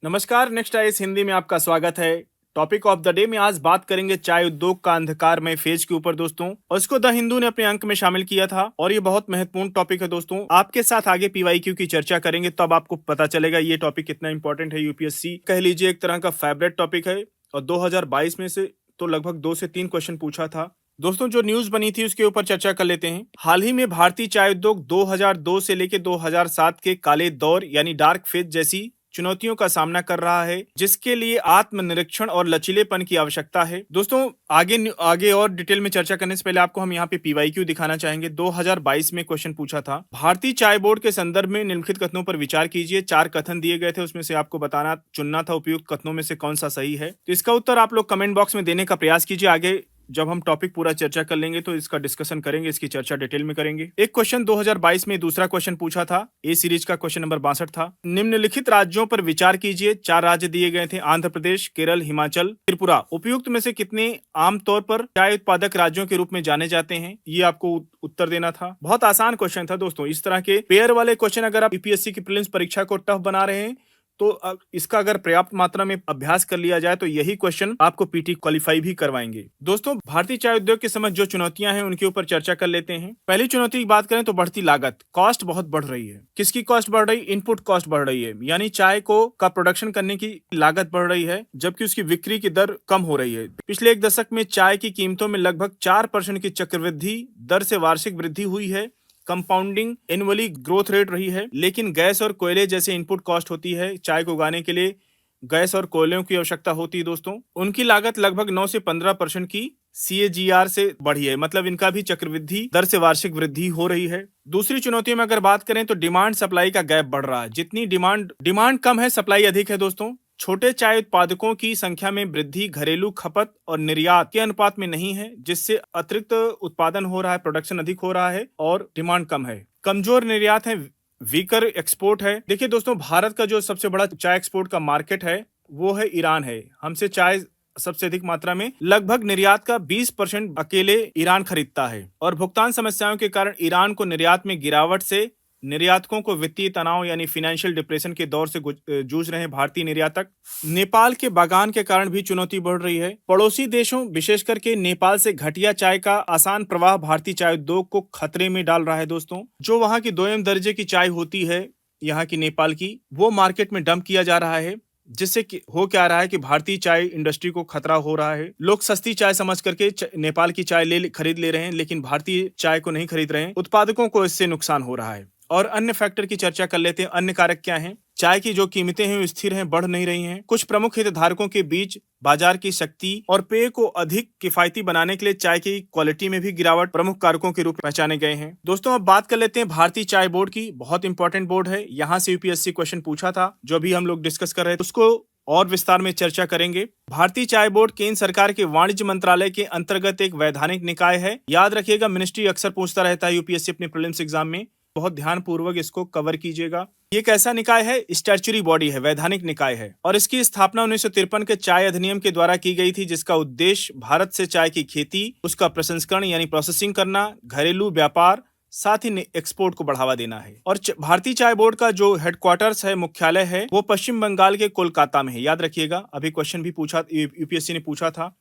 नमस्कार, next IAS Hindi में आपका स्वागत है। टॉपिक ऑफ द डे में आज बात करेंगे चाय उद्योग का अंधकारमय फेज के ऊपर दोस्तों, और इसको द हिंदू ने अपने अंक में शामिल किया था और ये बहुत महत्वपूर्ण टॉपिक है दोस्तों। आपके साथ आगे पीवाईक्यू की चर्चा करेंगे तब आपको पता चलेगा ये टॉपिक कितना इंपॉर्टेंट है। यूपीएससी कह लीजिए एक तरह का फेवरेट टॉपिक है और 2022 में से तो लगभग 2 से 3 क्वेश्चन पूछा था। दोस्तों जो न्यूज बनी थी उसके ऊपर चर्चा कर लेते हैं। हाल ही में भारतीय चाय उद्योग 2002 से लेकर 2007 के काले दौर यानी डार्क फेज जैसी चुनौतियों का सामना कर रहा है, जिसके लिए आत्मनिरीक्षण और लचीलेपन की आवश्यकता है। दोस्तों आगे और डिटेल में चर्चा करने से पहले आपको हम यहाँ पे पीवाईक्यू दिखाना चाहेंगे। 2022 में क्वेश्चन पूछा था, भारतीय चाय बोर्ड के संदर्भ में निम्नलिखित कथनों पर विचार कीजिए। 4 कथन दिए गए थे, उसमें से आपको चुनना था उपयुक्त कथनों में से कौन सा सही है। तो इसका उत्तर आप लोग कमेंट बॉक्स में देने का प्रयास कीजिए। आगे जब हम टॉपिक पूरा चर्चा कर लेंगे तो इसका डिस्कशन करेंगे, इसकी चर्चा डिटेल में करेंगे। एक क्वेश्चन 2022 में दूसरा क्वेश्चन पूछा था, ए सीरीज का क्वेश्चन नंबर 62 था। निम्नलिखित राज्यों पर विचार कीजिए। 4 राज्य दिए गए थे, आंध्र प्रदेश, केरल, हिमाचल, त्रिपुरा। उपयुक्त में से कितने आमतौर पर चाय उत्पादक राज्यों के रूप में जाने जाते हैं, ये आपको उत्तर देना था। बहुत आसान क्वेश्चन था दोस्तों। इस तरह के पेयर वाले क्वेश्चन अगर आप यूपीएससी की प्रीलिम्स परीक्षा को टफ बना रहे हैं तो इसका अगर पर्याप्त मात्रा में अभ्यास कर लिया जाए तो यही क्वेश्चन आपको पीटी क्वालिफाई भी करवाएंगे। दोस्तों भारतीय चाय उद्योग के समझ जो चुनौतियां हैं उनके ऊपर चर्चा कर लेते हैं। पहली चुनौती की बात करें तो बढ़ती लागत, कॉस्ट बहुत बढ़ रही है। किसकी कॉस्ट बढ़ रही? इनपुट कॉस्ट बढ़ रही है, यानी चाय को का प्रोडक्शन करने की लागत बढ़ रही है जबकि उसकी बिक्री की दर कम हो रही है। पिछले एक दशक में चाय की कीमतों में लगभग 4% की चक्रवृद्धि दर से वार्षिक वृद्धि हुई है। कंपाउंडिंग एनुअली ग्रोथ रेट रही है। लेकिन गैस और कोयले जैसे इनपुट कॉस्ट होती है, चाय को उगाने के लिए गैस और कोयलों की आवश्यकता होती है दोस्तों, उनकी लागत लगभग 9 से 15% की CAGR से बढ़ी है। मतलब इनका भी चक्रवृद्धि दर से वार्षिक वृद्धि हो रही है। दूसरी चुनौतियों में अगर बात करें तो डिमांड सप्लाई का गैप बढ़ रहा है। जितनी डिमांड कम है, सप्लाई अधिक है दोस्तों। छोटे चाय उत्पादकों की संख्या में वृद्धि घरेलू खपत और निर्यात के अनुपात में नहीं है, जिससे अतिरिक्त उत्पादन हो रहा है, प्रोडक्शन अधिक हो रहा है और डिमांड कम है। कमजोर निर्यात है, वीकर एक्सपोर्ट है। देखिए दोस्तों, भारत का जो सबसे बड़ा चाय एक्सपोर्ट का मार्केट है वो है ईरान है। हमसे चाय सबसे अधिक मात्रा में लगभग निर्यात का 20% अकेले ईरान खरीदता है और भुगतान समस्याओं के कारण ईरान को निर्यात में गिरावट से निर्यातकों को वित्तीय तनाव यानी फाइनेंशियल डिप्रेशन के दौर से जूझ रहे हैं भारतीय निर्यातक। नेपाल के बागान के कारण भी चुनौती बढ़ रही है। पड़ोसी देशों विशेष करके नेपाल से घटिया चाय का आसान प्रवाह भारतीय चाय उद्योग को खतरे में डाल रहा है दोस्तों। जो वहां की दोयम दर्जे की चाय होती है यहाँ की नेपाल की, वो मार्केट में डंप किया जा रहा है, जिससे हो क्या रहा है कि भारतीय चाय इंडस्ट्री को खतरा हो रहा है। लोग सस्ती चाय समझ करके नेपाल की चाय खरीद ले रहे हैं, लेकिन भारतीय चाय को नहीं खरीद रहे हैं। उत्पादकों को इससे नुकसान हो रहा है। और अन्य फैक्टर की चर्चा कर लेते हैं। अन्य कारक क्या हैं? चाय की जो कीमतें हैं वो स्थिर हैं, बढ़ नहीं रही हैं। कुछ प्रमुख हितधारकों के बीच बाजार की शक्ति और पेय को अधिक किफायती बनाने के लिए चाय की क्वालिटी में भी गिरावट प्रमुख कारकों के रूप में पहचाने गए हैं। दोस्तों अब बात कर लेते हैं भारतीय चाय बोर्ड की। बहुत इंपॉर्टेंट बोर्ड है, यहाँ से यूपीएससी क्वेश्चन पूछा था। जो भी हम लोग डिस्कस कर रहे थे उसको और विस्तार में चर्चा करेंगे। भारतीय चाय बोर्ड केंद्र सरकार के वाणिज्य मंत्रालय के अंतर्गत एक वैधानिक निकाय है। याद रखिएगा, मिनिस्ट्री अक्सर पूछता रहता है यूपीएससी अपने प्रीलिम्स एग्जाम में, बहुत ध्यान पूर्वक इसको कवर कीजिएगा। ये कैसा निकाय है? स्टैट्यूटरी बॉडी है, वैधानिक निकाय है और इसकी स्थापना 1953 के चाय अधिनियम के द्वारा की गई थी, जिसका उद्देश्य भारत से चाय की खेती, उसका प्रसंस्करण यानी प्रोसेसिंग करना, घरेलू व्यापार, साथ ही एक्सपोर्ट को बढ़ावा देना है। और भारतीय चाय बोर्ड का जो हेडक्वार्टर्स है, मुख्यालय है, वो पश्चिम बंगाल के कोलकाता में है। याद रखिएगा, अभी क्वेश्चन भी पूछा, यूपीएससी ने पूछा था,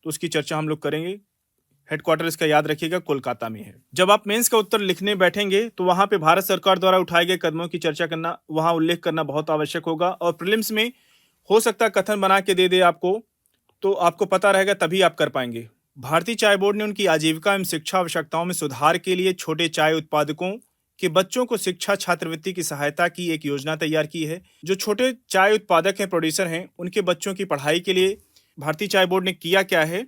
तो उसकी चर्चा हम लोग करेंगे। हेडक्वार्टर इसका याद रखिएगा कोलकाता में है। जब आप मेंस का उत्तर लिखने बैठेंगे तो वहां पे भारत सरकार द्वारा उठाए गए कदमों की चर्चा करना, वहां उल्लेख करना बहुत आवश्यक होगा। और प्रीलिम्स में हो सकता है कथन बना के दे आपको, तो आपको पता रहेगा, तभी आप कर पाएंगे। भारतीय चाय बोर्ड ने उनकी आजीविका एवं शिक्षा आवश्यकताओं में सुधार के लिए छोटे चाय उत्पादकों के बच्चों को शिक्षा छात्रवृत्ति की सहायता की एक योजना तैयार की है। जो छोटे चाय उत्पादक हैं, प्रोड्यूसर हैं, उनके बच्चों की पढ़ाई के लिए भारतीय चाय बोर्ड ने किया क्या है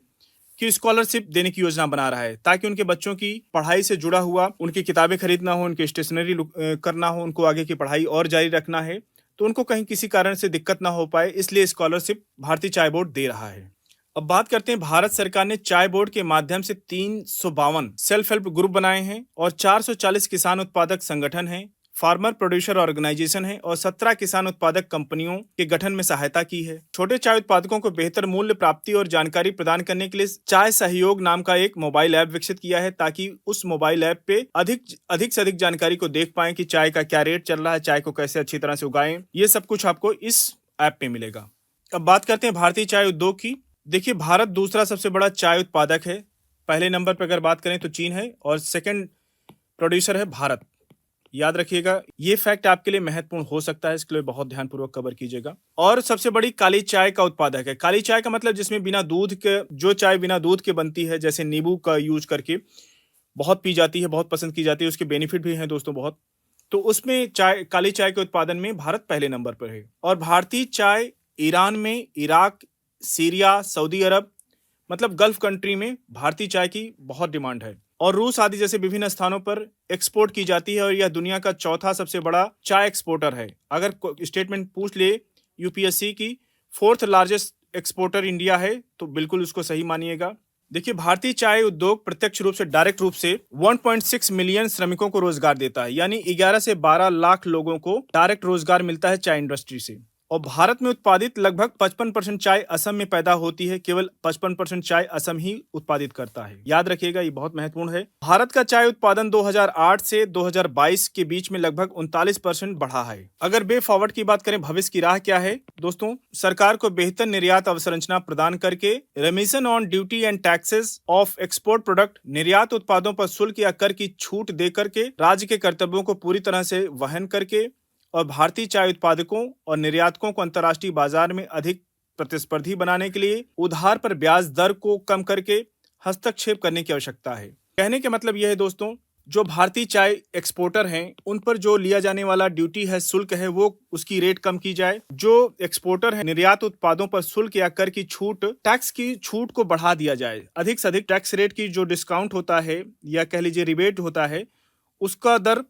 कि स्कॉलरशिप देने की योजना बना रहा है, ताकि उनके बच्चों की पढ़ाई से जुड़ा हुआ, उनकी किताबें खरीदना हो, उनकी स्टेशनरी करना हो, उनको आगे की पढ़ाई और जारी रखना है, तो उनको कहीं किसी कारण से दिक्कत ना हो पाए, इसलिए स्कॉलरशिप भारतीय चाय बोर्ड दे रहा है। अब बात करते हैं, भारत सरकार ने चाय बोर्ड के माध्यम से 352 सेल्फ हेल्प ग्रुप बनाए हैं और 440 किसान उत्पादक संगठन हैं, फार्मर प्रोड्यूसर ऑर्गेनाइजेशन है और 17 किसान उत्पादक कंपनियों के गठन में सहायता की है। छोटे चाय उत्पादकों को बेहतर मूल्य प्राप्ति और जानकारी प्रदान करने के लिए चाय सहयोग नाम का एक मोबाइल ऐप विकसित किया है, ताकि उस मोबाइल ऐप पे अधिक से अधिक जानकारी को देख पाएं कि चाय का क्या रेट चल रहा है, चाय को कैसे अच्छी तरह से उगाएं। ये सब कुछ आपको इस ऐप में मिलेगा। अब बात करते हैं भारतीय चाय उद्योग की। देखिए, भारत दूसरा सबसे बड़ा चाय उत्पादक है। पहले नंबर पर अगर बात करें तो चीन है और सेकंड प्रोड्यूसर है भारत। याद रखिएगा, ये फैक्ट आपके लिए महत्वपूर्ण हो सकता है, इसके लिए बहुत ध्यानपूर्वक कवर कीजिएगा। और सबसे बड़ी काली चाय का उत्पादक है। काली चाय का मतलब जिसमें बिना दूध के, जो चाय बिना दूध के बनती है, जैसे नींबू का यूज करके बहुत पी जाती है, बहुत पसंद की जाती है, उसके बेनिफिट भी हैं दोस्तों बहुत। तो उसमें चाय, काली चाय के उत्पादन में भारत पहले नंबर पर है। और भारतीय चाय ईरान में, इराक, सीरिया, सऊदी अरब, मतलब गल्फ कंट्री में भारतीय चाय की बहुत डिमांड है और रूस आदि जैसे विभिन्न स्थानों पर एक्सपोर्ट की जाती है और यह दुनिया का चौथा सबसे बड़ा चाय एक्सपोर्टर है। अगर स्टेटमेंट पूछ ले यूपीएससी की फोर्थ लार्जेस्ट एक्सपोर्टर इंडिया है तो बिल्कुल उसको सही मानिएगा। देखिए, भारतीय चाय उद्योग प्रत्यक्ष रूप से, डायरेक्ट रूप से 1.6 मिलियन श्रमिकों को रोजगार देता है, यानी 11 से 12 लाख लोगों को डायरेक्ट रोजगार मिलता है चाय इंडस्ट्री से। और भारत में उत्पादित लगभग 55% चाय असम में पैदा होती है। केवल 55% चाय असम ही उत्पादित करता है। याद रखिएगा, ये बहुत महत्वपूर्ण है। भारत का चाय उत्पादन 2008 से 2022 के बीच में लगभग 39% बढ़ा है। अगर वे फॉरवर्ड की बात करें, भविष्य की राह क्या है दोस्तों? सरकार को बेहतर निर्यात अवसंरचना प्रदान करके रेमिशन on duty and taxes of export product, निर्यात उत्पादों पर शुल्क या कर की छूट दे करके राज्य के कर्तव्यों को पूरी तरह से वहन करके और भारतीय चाय उत्पादकों और निर्यातकों को अंतर्राष्ट्रीय बाजार में अधिक प्रतिस्पर्धी बनाने के लिए उधार पर ब्याज दर को कम करके हस्तक्षेप करने की आवश्यकता है। कहने का मतलब यह है दोस्तों, जो भारतीय चाय एक्सपोर्टर हैं उन पर जो लिया जाने वाला ड्यूटी है, शुल्क है, वो उसकी रेट कम की जाए। जो एक्सपोर्टर है, निर्यात उत्पादों पर शुल्क या कर की छूट, टैक्स की छूट को बढ़ा दिया जाए। अधिक से अधिक टैक्स रेट की जो डिस्काउंट होता है या कह लीजिए रिबेट होता है, उसका दर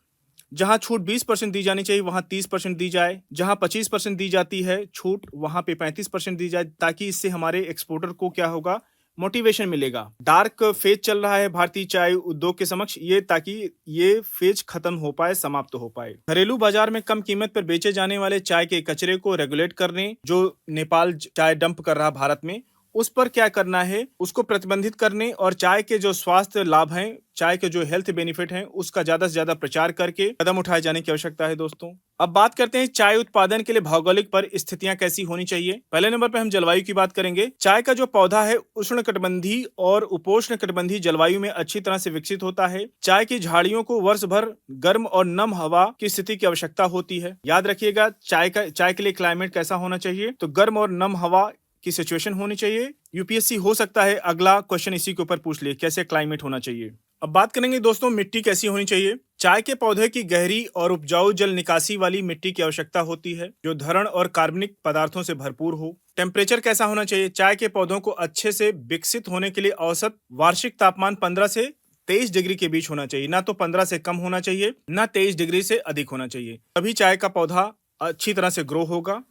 जहां छूट 20% दी जानी चाहिए वहां 30% दी जाए। जहां 25% दी जाती है छूट, वहां पे 35% दी जाए, ताकि इससे हमारे एक्सपोर्टर को क्या होगा, मोटिवेशन मिलेगा। डार्क फेज चल रहा है भारतीय चाय उद्योग के समक्ष, ये ताकि ये फेज खत्म हो पाए, समाप्त हो पाए। घरेलू बाजार में कम कीमत पर बेचे जाने वाले चाय के कचरे को रेगुलेट करने, जो नेपाल चाय डंप कर रहा भारत में, उस पर क्या करना है, उसको प्रतिबंधित करने और चाय के जो स्वास्थ्य लाभ हैं, चाय के जो हेल्थ बेनिफिट हैं, उसका ज्यादा से ज्यादा प्रचार करके कदम उठाए जाने की आवश्यकता है दोस्तों। अब बात करते हैं चाय उत्पादन के लिए भौगोलिक परिस्थितियां कैसी होनी चाहिए। पहले नंबर पर हम जलवायु की बात करेंगे। चाय का जो पौधा है उष्णकटिबंधीय और उपोष्णकटिबंधीय जलवायु में अच्छी तरह से विकसित होता है। चाय की झाड़ियों को वर्ष भर गर्म और नम हवा की स्थिति की आवश्यकता होती है। याद रखिएगा, चाय के लिए क्लाइमेट कैसा होना चाहिए, तो गर्म और नम हवा की सिचुएशन होनी चाहिए। यूपीएससी हो सकता है अगला क्वेश्चन इसी के ऊपर पूछ ले, कैसे क्लाइमेट होना चाहिए। अब बात करेंगे दोस्तों, मिट्टी कैसी होनी चाहिए। चाय के पौधे की गहरी और उपजाऊ जल निकासी वाली मिट्टी की आवश्यकता होती है, जो धरण और कार्बनिक पदार्थों से भरपूर हो। टेम्परेचर कैसा होना चाहिए? चाय के पौधों को अच्छे से विकसित होने के लिए औसत वार्षिक तापमान 15 से 23 डिग्री के बीच होना चाहिए। ना तो 15 से कम होना चाहिए, ना 23 डिग्री से अधिक होना चाहिए, तभी चाय का पौधा अच्छी तरह से ग्रो होगा।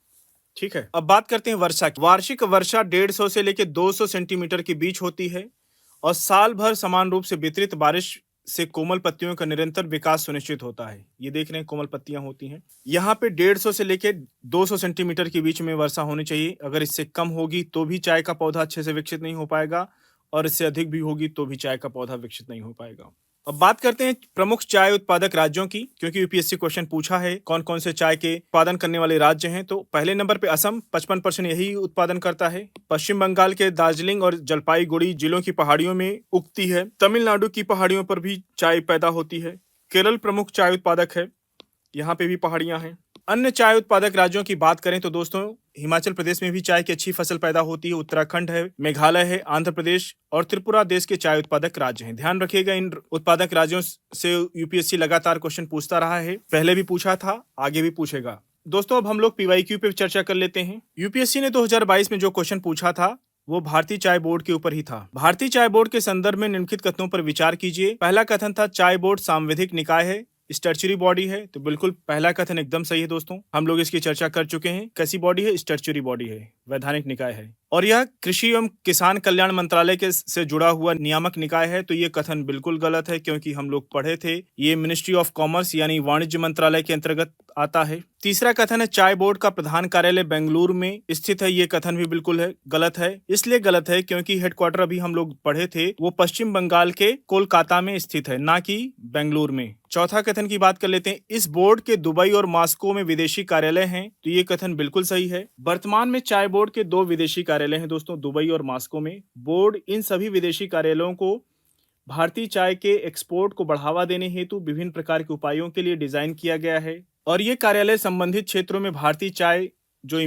ठीक है। अब बात करते हैं वर्षा की। वार्षिक वर्षा 150 से लेकर 200 सेंटीमीटर के बीच होती है और साल भर समान रूप से वितरित बारिश से कोमल पत्तियों का निरंतर विकास सुनिश्चित होता है। ये देख रहे हैं, कोमल पत्तियां होती हैं। यहाँ पे 150 से लेकर 200 सेंटीमीटर के बीच में वर्षा होनी चाहिए। अगर इससे कम होगी तो भी चाय का पौधा अच्छे से विकसित नहीं हो पाएगा और इससे अधिक भी होगी तो भी चाय का पौधा विकसित नहीं हो पाएगा। अब बात करते हैं प्रमुख चाय उत्पादक राज्यों की, क्योंकि यूपीएससी क्वेश्चन पूछा है कौन कौन से चाय के उत्पादन करने वाले राज्य हैं। तो पहले नंबर पे असम 55% यही उत्पादन करता है। पश्चिम बंगाल के दार्जिलिंग और जलपाईगुड़ी जिलों की पहाड़ियों में उगती है। तमिलनाडु की पहाड़ियों पर भी चाय पैदा होती है। केरल प्रमुख चाय उत्पादक है, यहाँ पे भी पहाड़ियां हैं। अन्य चाय उत्पादक राज्यों की बात करें तो दोस्तों, हिमाचल प्रदेश में भी चाय की अच्छी फसल पैदा होती है। उत्तराखंड है, मेघालय है, आंध्र प्रदेश और त्रिपुरा देश के चाय उत्पादक राज्य हैं। ध्यान रखिएगा, इन उत्पादक राज्यों से यूपीएससी लगातार क्वेश्चन पूछता रहा है, पहले भी पूछा था, आगे भी पूछेगा। दोस्तों, अब हम लोग पीवाईक्यू पे चर्चा कर लेते हैं। यूपीएससी ने 2022 में जो क्वेश्चन पूछा था वो भारतीय चाय बोर्ड के ऊपर ही था। भारतीय चाय बोर्ड के संदर्भ में निम्नलिखित कथनों पर विचार कीजिए। पहला कथन था, चाय बोर्ड सांविधिक निकाय है, स्टैट्यूटरी बॉडी है। तो बिल्कुल पहला कथन एकदम सही है दोस्तों, हम लोग इसकी चर्चा कर चुके हैं। कैसी बॉडी है? स्टैट्यूटरी बॉडी है, वैधानिक निकाय है और यह कृषि एवं किसान कल्याण मंत्रालय के से जुड़ा हुआ नियामक निकाय है। तो ये कथन बिल्कुल गलत है, क्योंकि हम लोग पढ़े थे ये मिनिस्ट्री ऑफ कॉमर्स यानी वाणिज्य मंत्रालय के अंतर्गत आता है। तीसरा कथन है, चाय बोर्ड का प्रधान कार्यालय बेंगलुरु में स्थित है। ये कथन भी बिल्कुल है गलत है। इसलिए गलत है क्योंकि हेडक्वार्टर अभी हम लोग पढ़े थे वो पश्चिम बंगाल के कोलकाता में स्थित है, ना कि बेंगलुरु में। चौथा कथन की बात कर लेते हैं, इस बोर्ड के दुबई और मॉस्को में विदेशी कार्यालय हैं। तो ये कथन बिल्कुल सही है। वर्तमान में चाय बोर्ड के 2 विदेशी कार्यालय हैं दोस्तों, दुबई और मॉस्को में। बोर्ड इन सभी विदेशी कार्यालयों को भारतीय चाय के एक्सपोर्ट को बढ़ावा देने हेतु विभिन्न प्रकार के उपायों के लिए डिजाइन किया गया है और ये कार्यालय संबंधित क्षेत्रों में भारतीय चाय जो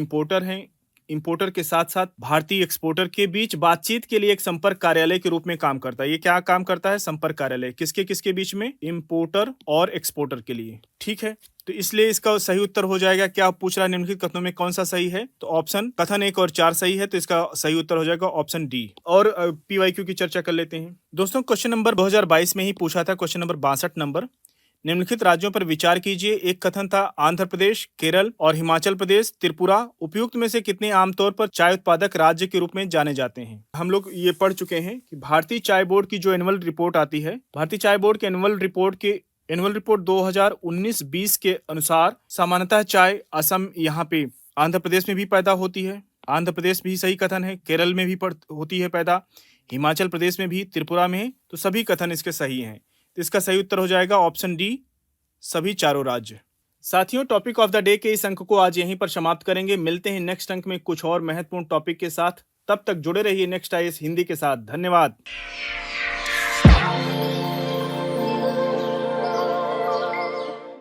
इंपोर्टर के साथ साथ भारतीय एक्सपोर्टर के बीच बातचीत के लिए एक संपर्क कार्यालय के रूप में काम करता है। ये क्या काम करता है? संपर्क कार्यालय। किसके किसके बीच में? इंपोर्टर और एक्सपोर्टर के लिए। ठीक है, तो इसलिए इसका सही उत्तर हो जाएगा, क्या आप पूछ रहा है निम्नलिखित कथनों में कौन सा सही है? तो ऑप्शन कथन 1 और 4 सही है, तो इसका सही उत्तर हो जाएगा ऑप्शन डी। और पीवाईक्यू की चर्चा कर लेते हैं दोस्तों। क्वेश्चन नंबर 2022 में ही पूछा था, क्वेश्चन नंबर 62 नंबर। निम्नलिखित राज्यों पर विचार कीजिए। एक कथन था आंध्र प्रदेश, केरल और हिमाचल प्रदेश, त्रिपुरा उपयुक्त में से कितने आमतौर पर चाय उत्पादक राज्य के रूप में जाने जाते हैं? हम लोग ये पढ़ चुके हैं कि भारतीय चाय बोर्ड की जो एनुअल रिपोर्ट आती है, भारतीय चाय बोर्ड के एनुअल रिपोर्ट 2019-20 के अनुसार सामान्यतः चाय असम, यहाँ पे आंध्र प्रदेश में भी पैदा होती है। आंध्र प्रदेश भी सही कथन है। केरल में भी होती है पैदा, हिमाचल प्रदेश में भी, त्रिपुरा में है। तो सभी कथन इसके सही हैं। तो इसका सही उत्तर हो जाएगा ऑप्शन डी, सभी चारों राज्य। साथियों, टॉपिक ऑफ द डे के इस अंक को आज यहीं पर समाप्त करेंगे। मिलते हैं नेक्स्ट अंक में कुछ और महत्वपूर्ण टॉपिक के साथ। तब तक जुड़े रहिए नेक्स्ट आईएएस हिंदी के साथ। धन्यवाद।